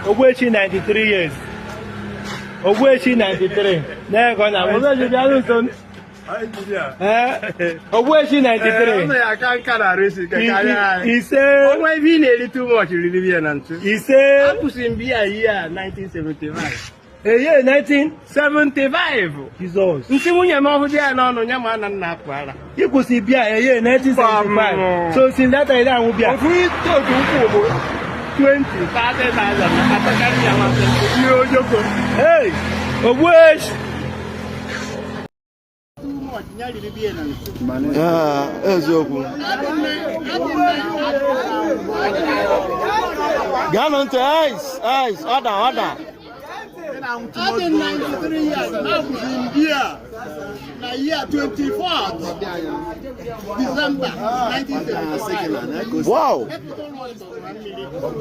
Ogwechi 93 years. Ogwechi 93. There go now. Ogwechi Bialuson. Ogwechi 93. He said, "Why we nearly too much Libyan?" He said, "I was in Bia year 1975." A year 1975. Jesus. Nti munye ma there no no nyama na na kwara. You could see Bia a year 1975. So since that time, I will be a free to do 20,000. Hey, Ogwechi. Yeah, eziokwu. Gallant eyes, order. I did 93 years, now was in here. Now year 24th December 1975. Wow.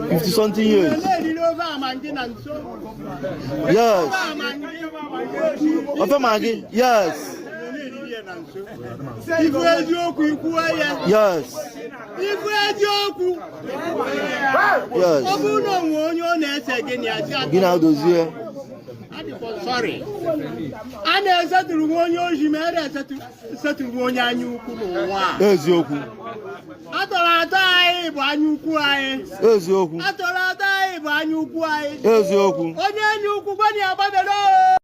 50 something years. Yes. Ofe Maggi. Yes. Yes. Yes. Gina Dozier. Sorry. And I said to one you made a set to one you could. Eziokwu. Atolatai, Banu Kuai. Eziokwu. Atolatai, Banu Kuai. Eziokwu. Onye you could go near Babylon.